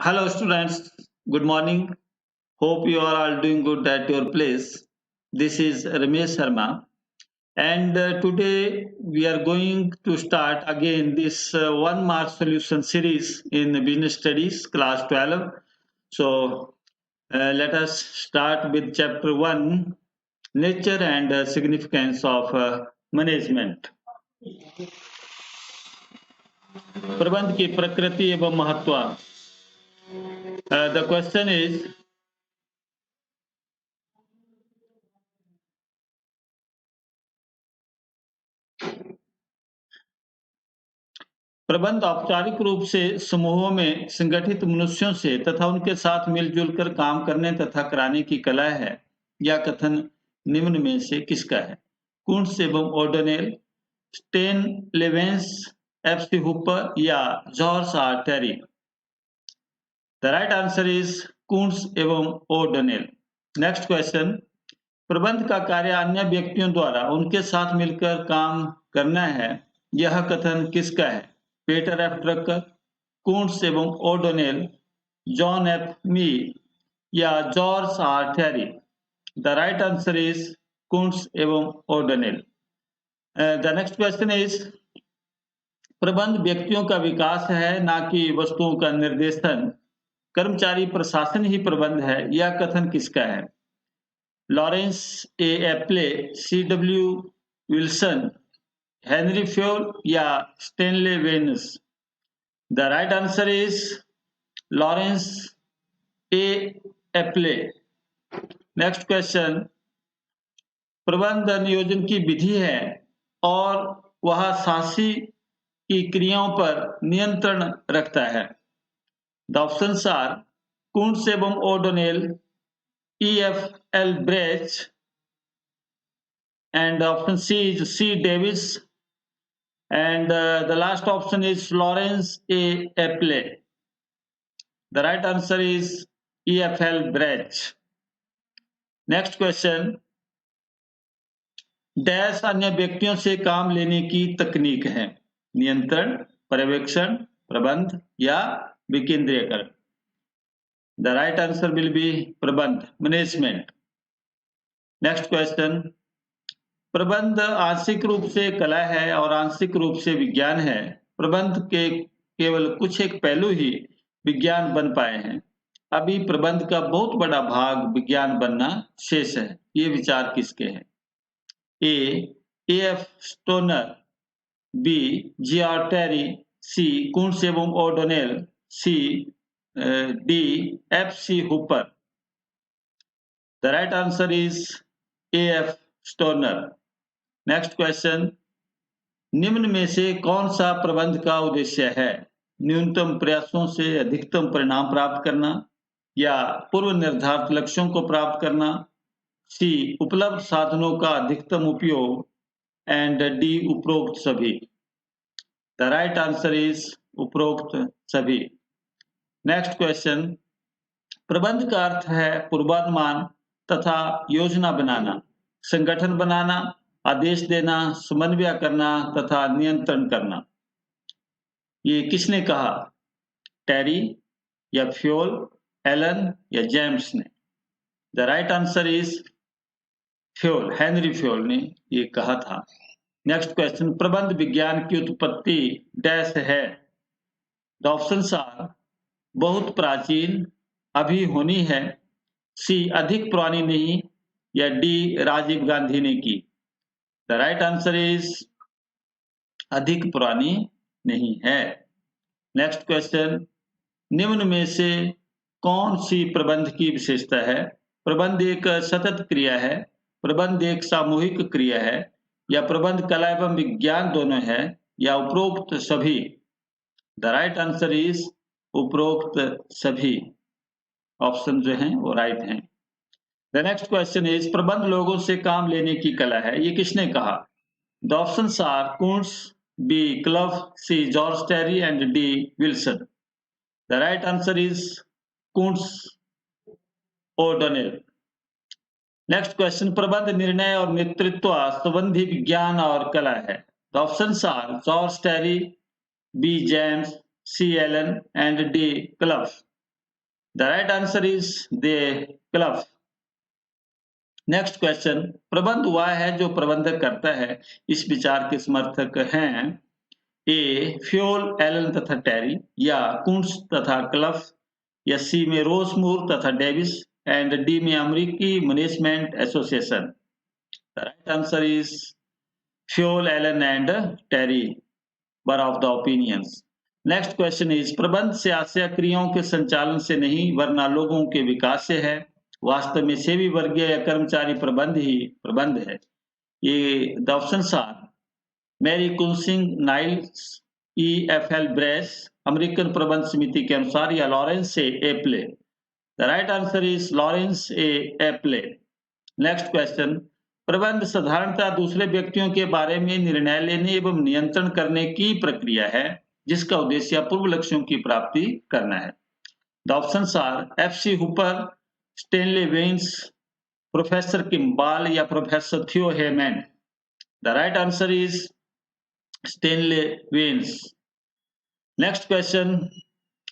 Hello, students. Good morning. Hope you are all doing good at your place. This is Ramesh Sharma, and today we are going to start again this one mark solution series in business studies, class 12. So, let us start with chapter 1, nature and significance of management. प्रबंध की प्रकृति एवं महत्व. The question is, प्रबंध औपचारिक रूप से समूहों में संगठित मनुष्यों से तथा उनके साथ मिलजुल कर काम करने तथा कराने की कला है. यह कथन निम्न में से किसका है? कुंट्स एवं O'Donnell, Stan Levens, F C Hooper या George R Terry? The right answer is Koontz एवं ओडोनेल. Next question. प्रबंध का कार्य अन्य व्यक्तियों द्वारा उनके साथ मिलकर काम करना है. यह कथन किसका है? पीटर एफ ड्रकर, कुंट्स एवं ओडोनेल, जॉन एफ मी या George R Terry? The right answer is Koontz एवं O'Donnell. The next question is, प्रबंध व्यक्तियों का विकास है ना कि वस्तुओं का निर्देशन. कर्मचारी प्रशासन ही प्रबंध है. यह कथन किसका है? Lawrence A Appley, C W Wilson, Henry Fayol या Stanley Vance? The right answer is Lawrence A Appley. Next question. प्रबंध नियोजन की विधि है और वह साहसी की क्रियाओं पर नियंत्रण रखता है. द ऑप्शंस आर कुंट्स एवं O'Donnell, E F L breach, and option C is C Davis, and the last option is Lawrence A. Epley. The right answer is E.F.L. Brech. Next question. Dash अन्य व्यक्तियों से काम लेने की तकनीक है. नियंत्रण, पर्यवेक्षण, प्रबंध या विकेंद्रीयकरण? The right answer will be प्रबंध, मैनेजमेंट. Next question. प्रबंध आंशिक रूप से कला है और आंशिक रूप से विज्ञान है. प्रबंध के केवल कुछ एक पहलू ही विज्ञान बन पाए हैं. अभी प्रबंध का बहुत बड़ा भाग विज्ञान बनना शेष है. ये विचार किसके हैं? A F Stoner, B G R Terry, C Koontz एवं O'Donnell, C D F C Hooper? The right answer is A F Stoner. Next question. निम्न में से कौन सा प्रबंध का उद्देश्य है? न्यूनतम प्रयासों से अधिकतम परिणाम प्राप्त करना या पूर्व निर्धारित लक्ष्यों को प्राप्त करना, सी उपलब्ध साधनों का अधिकतम उपयोग, एंड डी उपरोक्त सभी? द राइट आंसर इज उपरोक्त सभी. Next question. प्रबंध का अर्थ है पूर्वानुमान तथा योजना बनाना, संगठन बनाना, आदेश देना, समन्वय करना तथा नियंत्रण करना. ये किसने कहा? टेरी या फ्योल, एलन या जेम्स ने? The right answer is Fayol, Henry Fayol ने ये कहा था. Next question. प्रबंध विज्ञान की उत्पत्ति डैश है. द ऑप्शंस आर बहुत प्राचीन, अभी होनी है, सी अधिक पुरानी नहीं या डी राजीव गांधी ने की? द राइट आंसर इज अधिक पुरानी नहीं है. Next question. निम्न में से कौन सी प्रबंध की विशेषता है? प्रबंध एक सतत क्रिया है, प्रबंध एक सामूहिक क्रिया है, या प्रबंध कला एवं विज्ञान दोनों है, या उपरोक्त सभी? द राइट आंसर इज उपरोक्त सभी. ऑप्शन जो हैं वो राइट हैं. द नेक्स्ट क्वेश्चन इज, प्रबंध लोगों से काम लेने की कला है. ये किसने कहा? The options are Koontz, B Clough, C George Terry and D Wilson. The right answer is Koontz O'Donnell. Next question. प्रबंध निर्णय और नेतृत्व संबंधी विज्ञान और कला है. The options are George Terry, B James, C Allen and D Clough. The right answer is the club. Next question, प्रबंध वह है जो प्रबंधक करता है। इस विचार के समर्थक हैं ए फ्योल, एलन तथा टेरी, या कुंट्स तथा क्लफ, या सी में रोसमूर तथा डेविस, एंड डी में अमेरिकी management association. The right answer is Fayol, Allen and Terry were of the opinions. Next question is, प्रबंध से आशय क्रियाओं के संचालन से नहीं वरना लोगों के विकास से है। वास्तव में सेवी वर्गीय या कर्मचारी प्रबंध ही प्रबंध है। ये the options are Mary Cushing Niles, E.F.L. Brech, American प्रबंध समिति के अनुसार, या Lawrence A Appley. The right answer is Lawrence A Appley. Next question, प्रबंध साधारणतः दूसरे व्यक्तियों के बारे में निर्णय लेने एवं नियंत्रण करने की प्रक्रिया है जिसका उद्देश्य पूर्व लक्ष्यों की प्राप्ति करना है। The options are F.C. Hooper, Stanley Vance, professor Kimball, या professor Theo Haimann. The right answer is Stanley Vance. Next question,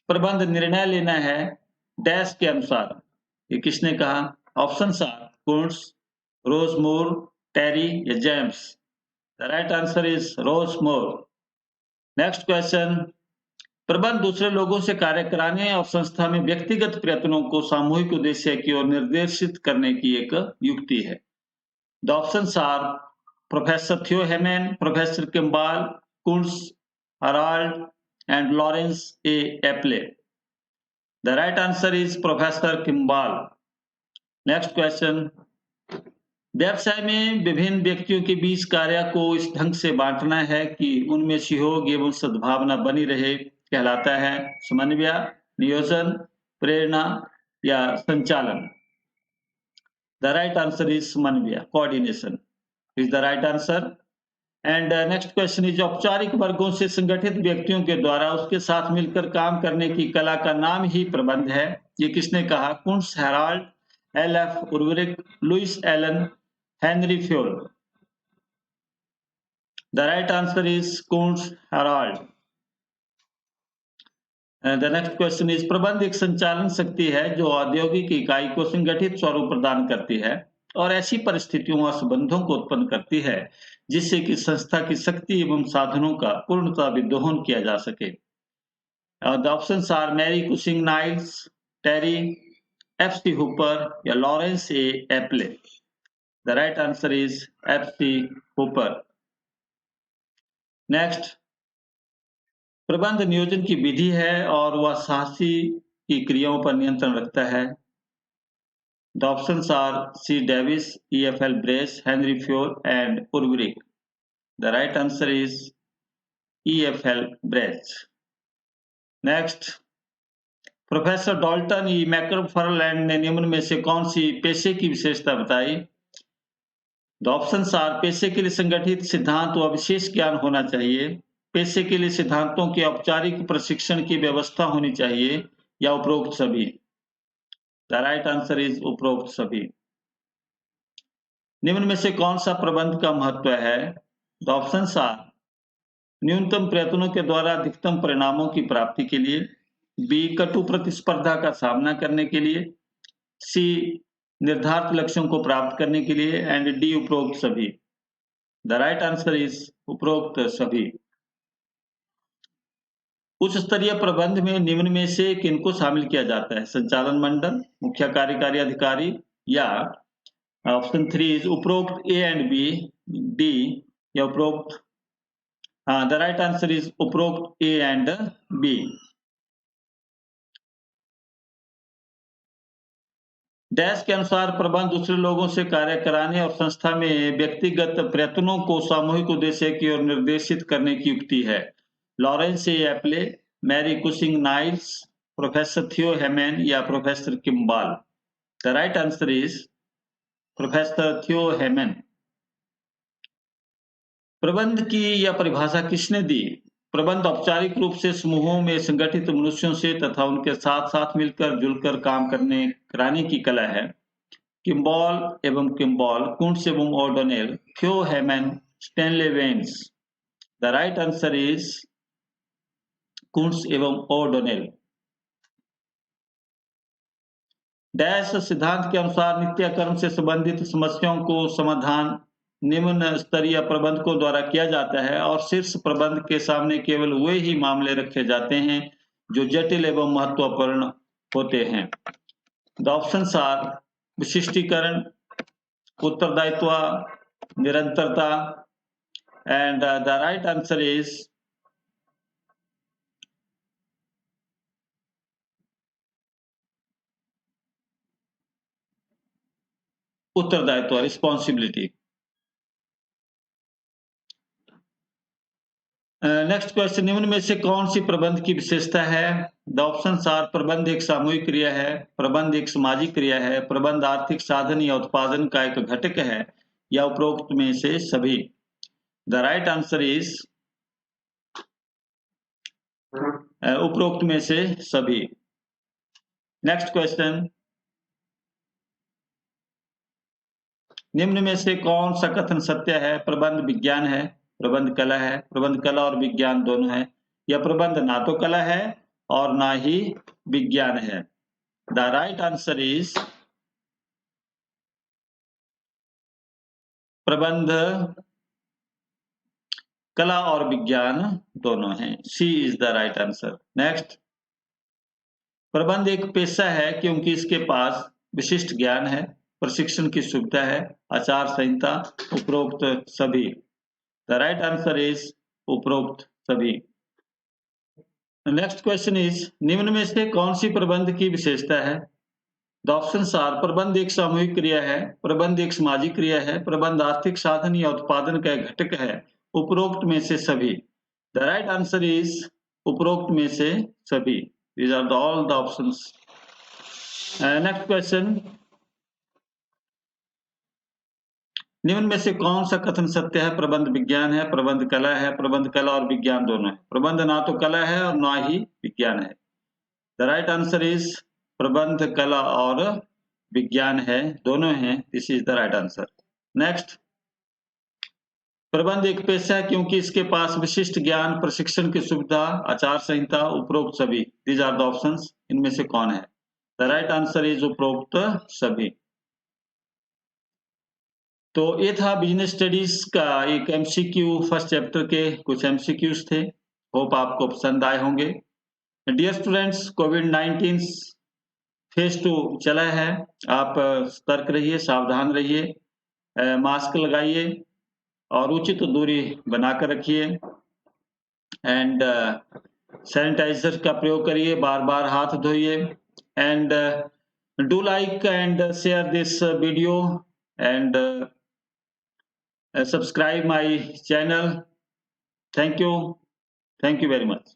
प्रबंध निर्णय लेना है डैश के अनुसार। ये किसने कहा? ऑप्शंस आर कुंट्स, रोजमोर, टेरी, या James. The right answer is Rosemore. Next question, प्रबंध दूसरे लोगों से कार्य कराने और संस्था में व्यक्तिगत प्रयत्नों को सामूहिक उद्देश्य की ओर निर्देशित करने की एक युक्ति है। The options are professor Theo Haimann, professor Kimball, Koontz, Harold, and Lawrence A Appley. The right answer is professor Kimball. Next question, व्यवसाय में विभिन्न व्यक्तियों के बीच कार्य को इस ढंग से बांटना है कि उनमें सहयोग एवं सद्भावना बनी रहे कहलाता है समन्वय, नियोजन, प्रेरणा, या संचालन। द राइट आंसर इज समन्वय, coordination is the right answer. And next question is, औपचारिक वर्गों से संगठित व्यक्तियों के द्वारा उसके साथ मिलकर काम करने की कला का नाम ही प्रबंध है। ये किसने कहा? Koontz, Harold, L.F. Urwick, Louis Allen, Henry Fayol. The right answer is Koontz, Harold. The next question is, प्रबंध एक संचालन शक्ति है जो औद्योगिक इकाई को संगठित स्वरूप प्रदान करती है और ऐसी परिस्थितियों और संबंधों को उत्पन्न करती है जिससे कि संस्था की शक्ति एवं साधनों का पूर्णतः विदोहन किया जा सके। The options are Mary Cushing Niles, Terry, F.C. Hooper, या Lawrence A Appley. The right answer is F.C. Hooper. Next, प्रबंध नियोजन की विधि है और वह साहसी की क्रियाओं पर नियंत्रण रखता है। The options are C. Davis, E.F.L. Brech, Henry Fayol, and Urwick. The right answer is E.F.L. Brech. Next, professor Dalton E McFarland ने निम्न में से कौन सी पेशे की विशेषता बताई? द ऑप्शंस आर पेशे के लिए संगठित सिद्धांत व विशेष ज्ञान होना चाहिए, पेशे के लिए सिद्धांतों के औपचारिक प्रशिक्षण की व्यवस्था होनी चाहिए, या उपरोक्त सभी। द राइट आंसर इज उपरोक्त सभी। निम्न में से कौन सा प्रबंध का महत्व है? द ऑप्शंस आर न्यूनतम प्रयत्नों के द्वारा अधिकतम परिणामों की प्राप्ति के लिए, बी कटु प्रतिस्पर्धा का सामना करने के लिए, सी निर्धारित लक्ष्यों को प्राप्त करने के लिए, एंड डी उपरोक्त सभी। द राइट आंसर इज उपरोक्त सभी। उच्च स्तरीय प्रबंध में निम्न में से किनको शामिल किया जाता है? संचालन मंडल, मुख्य कार्यकारी अधिकारी, या ऑप्शन 3 इज उपरोक्त ए एंड बी, डी, या उपरोक्त। द राइट आंसर इज उपरोक्त ए एंड बी। डैश के अनुसार प्रबंध दूसरे लोगों से कार्य कराने और संस्था में व्यक्तिगत प्रयत्नों को सामूहिक उद्देश्य की ओर निर्देशित करने की युक्ति है। Lawrence A Appley, Mary Cushing Niles, professor Theo Haimann, या professor Kimball. The right answer is professor Theo Haimann. प्रबंध की यह परिभाषा किसने दी? प्रबंध औपचारिक रूप से समूहों में संगठित मनुष्यों से तथा उनके साथ साथ मिलकर जुलकर काम कराने की कला है। किम्बॉल एवं किम्बॉल, कुंट्स एवं O'Donnell, Theo Haimann, Stanley Vance. The right answer is Koontz एवं ओडोनेल। डैश सिद्धांत के अनुसार नित्यकर्म से संबंधित समस्याओं को समाधान निम्न स्तरीय प्रबंधकों द्वारा किया जाता है और शीर्ष प्रबंध के सामने केवल वे ही मामले रखे जाते हैं जो जटिल एवं महत्वपूर्ण होते हैं। द ऑप्शंस आर विशिष्टीकरण, उत्तरदायित्व, निरंतरता, and the right answer is उत्तरदायित्व, रिस्पॉन्सिबिलिटी। नेक्स्ट क्वेश्चन, निम्न में से कौन सी प्रबंध की विशेषता है? द ऑप्शंस आर प्रबंध एक सामूहिक क्रिया है, प्रबंध एक सामाजिक क्रिया है, प्रबंध आर्थिक साधन या उत्पादन का एक घटक है, या उपरोक्त में से सभी। द राइट आंसर इज उपरोक्त में से सभी। नेक्स्ट क्वेश्चन, निम्न में से कौन सा कथन सत्य है? प्रबंध विज्ञान है, प्रबंध कला है, प्रबंध कला और विज्ञान दोनों है, या प्रबंध ना तो कला है और ना ही विज्ञान है। द राइट आंसर इज प्रबंध कला और विज्ञान दोनों हैं। C is the right answer. Next, प्रबंध एक पेशा है क्योंकि इसके पास विशिष्ट ज्ञान है, प्रशिक्षण की सुविधा है, आचार संहिता, उपरोक्त सभी। द राइट आंसर इज उपरोक्त सभी। नेक्स्ट क्वेश्चन इज, निम्न में से कौन सी प्रबंध की विशेषता है? द ऑप्शंस आर प्रबंध एक सामूहिक क्रिया है, प्रबंध एक सामाजिक क्रिया है, प्रबंध आर्थिक साधन या उत्पादन का एक घटक है, उपरोक्त में से सभी। द राइट आंसर इज उपरोक्त में से सभी। These are all the options. Next question, निम्न में से कौन सा कथन सत्य है? प्रबंध विज्ञान है, प्रबंध कला है, प्रबंध कला और विज्ञान दोनों है। प्रबंध ना तो कला है और ना ही विज्ञान है। द राइट आंसर इज प्रबंध कला और विज्ञान है, दोनों हैं। This is the right answer. Next, प्रबंध एक पेशा है क्योंकि इसके पास विशिष्ट ज्ञान, प्रशिक्षण की सुविधा, आचार संहिता, उपरोक्त सभी। These are the options. इनमें से कौन है? द राइट आंसर इज उपरोक्त सभी। तो ये था बिजनेस स्टडीज का एक एमसीक्यू, फर्स्ट चैप्टर के कुछ एमसीक्यूज थे। होप आपको पसंद आए होंगे। डियर स्टूडेंट्स, कोविड-19 फेज 2 चला है। आप सतर्क रहिए, सावधान रहिए, मास्क लगाइए और उचित दूरी बनाकर रखिए एंड सैनिटाइजर का प्रयोग करिए, बार-बार हाथ धोइए and do like and share this video and subscribe my channel. Thank you very much.